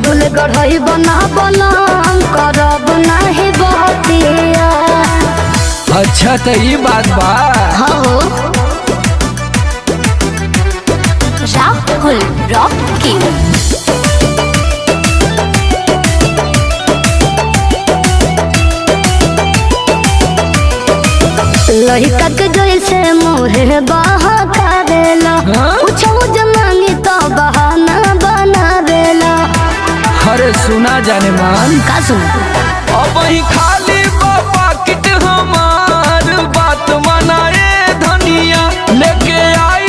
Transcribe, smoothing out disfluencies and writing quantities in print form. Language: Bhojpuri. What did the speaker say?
कबूल गढ़ई बना बनम करब नहीं बहतिया। अच्छा तो ये बात बा। हो राहुल रॉकी लड़का के जैसे मुहे बहा करेला कुछ मांगी तो बहाना बना देला। अरे सुना जाने मान का सुन अब ही खाली बाबा किट हमार बात मनाए धनिया लेके आए